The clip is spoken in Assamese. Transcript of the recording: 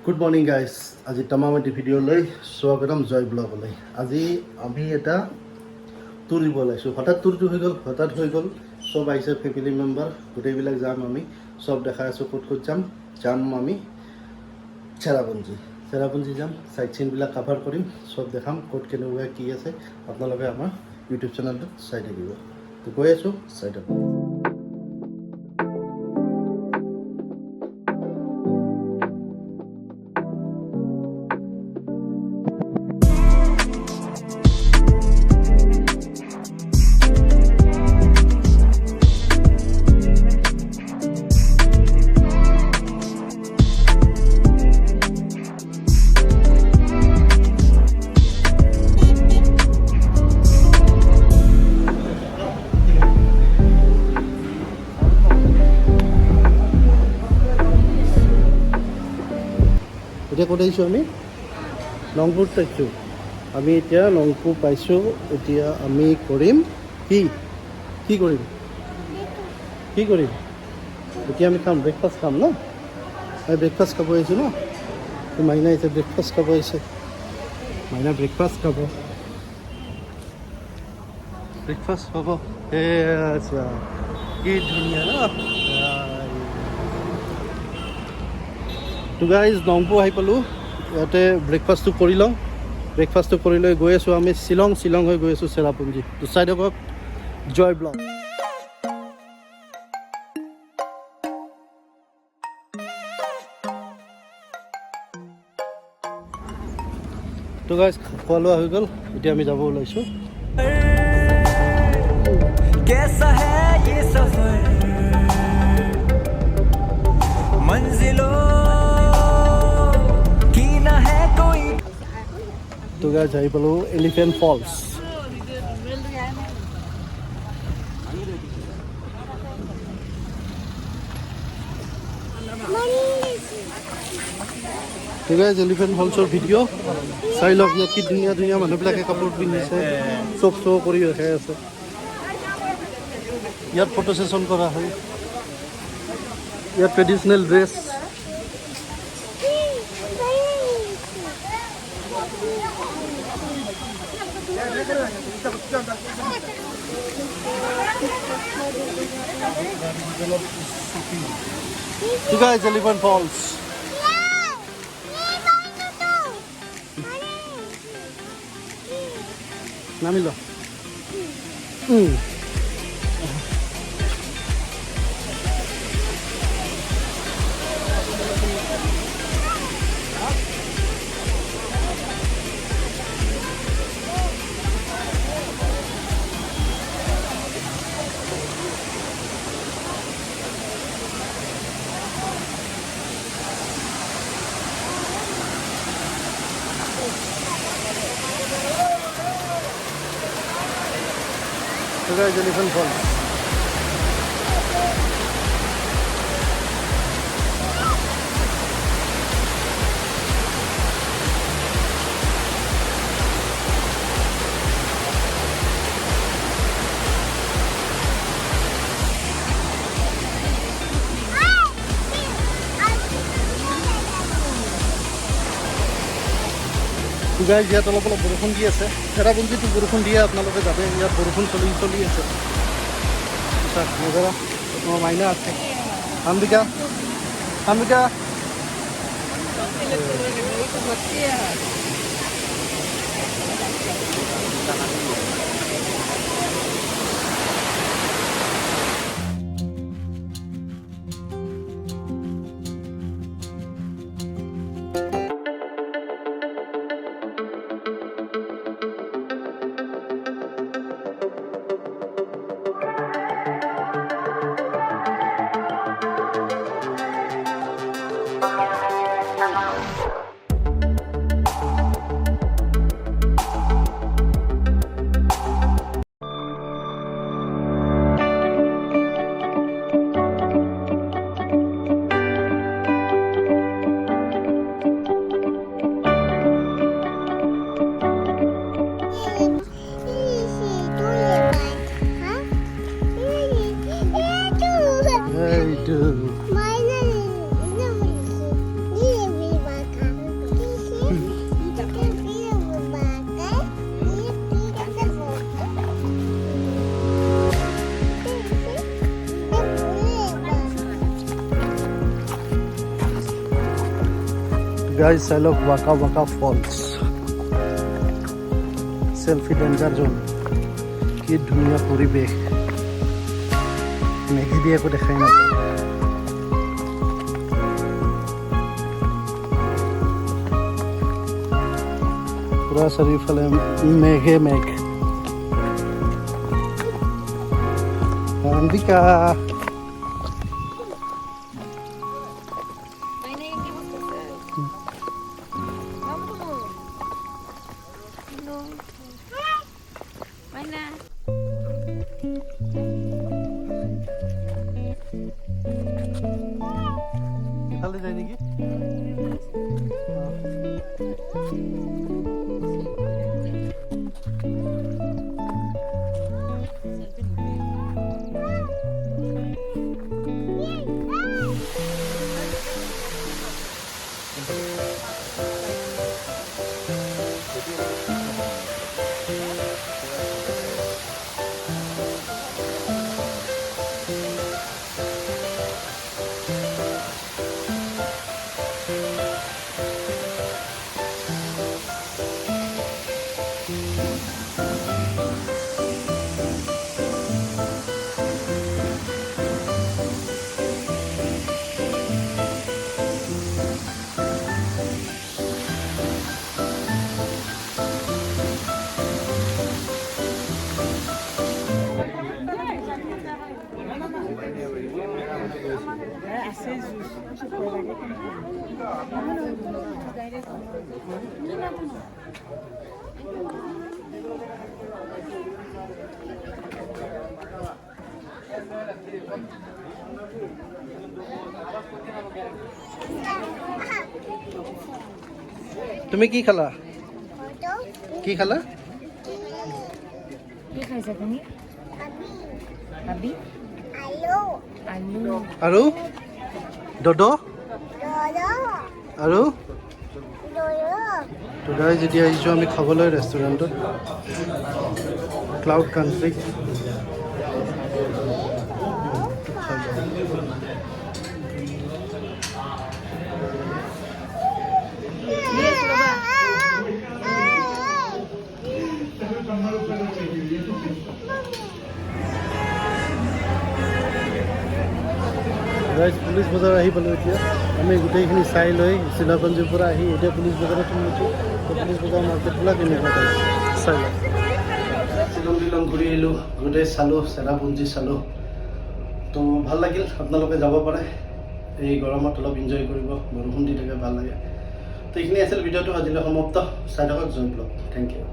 গুড মৰ্ণিং গাইজ আজি তামাম এটি ভিডিঅ'লৈ স্বাগতম জয় ব্লগলৈ। আজি আমি এটা টুৰ দিব ওলাইছোঁ। হঠাৎ টুৰটো হৈ গ'ল চব আহিছে, ফেমিলি মেম্বাৰ গোটেইবিলাক যাম আমি। চব দেখাই আছোঁ ক'ত যাম আমি চেৰাপুঞ্জী যাম। চাইট চিনবিলাক কাভাৰ কৰিম, চব দেখাম ক'ত কেনেকুৱা কি আছে। আপোনালোকে আমাৰ ইউটিউব চেনেলটোত চাই থাকিব। তো গৈ আছোঁ, চাই থাকক। এতিয়া ক'ত আহিছোঁ আমি? নংপুত পাইছোঁ। আমি এতিয়া নংপু পাইছোঁ। এতিয়া আমি কৰিম কি কৰিম এতিয়া আমি খাম, ব্ৰেকফাষ্ট খাম ন। আমি ব্ৰেকফাষ্ট খাব আহিছোঁ ন। মাইনা এতিয়া ব্ৰেকফাষ্ট খাব আহিছে। ব্ৰেকফাষ্ট খাব আচ্ছা, কি ধুনীয়া ন। তো গাইজ নংপু আহি পালোঁ। ইয়াতে ব্ৰেকফাষ্টটো কৰি লওঁ। ব্ৰেকফাষ্টটো কৰি লৈ গৈ আছোঁ আমি শ্বিলং হৈ গৈ আছোঁ চেৰাপুঞ্জী। তো চাই থাকক জয় ব্লগ। তো গাইজ খোৱা লোৱা হৈ গ'ল, এতিয়া আমি যাব ওলাইছোঁ। कैसा है ये सफर मंजिलों की ना है कोई। তো গাইজ আহি পালোঁ এলিফেণ্ট ফলছ। তো গাইজ এলিফেণ্ট ফলছৰ ভিডিঅ' চাই লওক। ইয়াত কি ধুনীয়া ধুনীয়া মানুহবিলাকে কাপোৰ পিন্ধিছে, চব শ্ব' কৰি দেখাই আছে। ইয়াত ফটো ছেশ্যন কৰা হয়। ইয়াত traditional dress. You guys, Elephant Falls. নামিলো। So guys, Elephant Falls. তো গাইজ ইয়াত অলপ বৰষুণ দি আছে। চেৰাপুঞ্জীটো বৰষুণ দিয়ে, আপোনালোকে যাবে। ইয়াত বৰষুণ চলি আছে। নজাৰা মোৰ মাইনা আছে। আম্বিকা গাইজ চাই লওক ৱাকা ৱাকা ফলছ চেল্ফি ডেঞ্জাৰ জোন কি ধুনীয়া পৰিৱেশ মেঘেদি একো দেখাই নাপায় পুৰা চাৰিওফালে মেঘে মেঘ Ambika Mainnya yang dia butuh. Kamu. Belum. Mana? ইফালে যায় নেকি তুমি কি খালা কি খালা Ini kaisa kami? Abi. Alu. আৰু দদ আৰু তোদাই যেতিয়া আহিছোঁ আমি খাবলৈ ৰেষ্টুৰেণ্টত ক্লাউড কাণ্ট্ৰি পুলিচ বজাৰ আহি পালোঁ এতিয়া আমি গোটেইখিনি চাই লৈ চিনাপঞ্জীৰ পৰা আহি এতিয়া পুলিচ বজাৰত সোমাইছোঁ পুলিচ বজাৰ মাৰ্কেট বোলা কেনেকুৱা চাই লওঁ শ্বিলং টিলং ঘূৰি আহিলোঁ গোটেই চালোঁ চেৰাপুঞ্জী চালোঁ তো ভাল লাগিল আপোনালোকে যাব পাৰে এই গৰমত অলপ এনজয় কৰিব বৰষুণ দি থাকে ভাল লাগে তো এইখিনি আছিল ভিডিঅ'টো আজিলৈ সমাপ্ত চাই থাকক জয় ব্লগ থেংক ইউ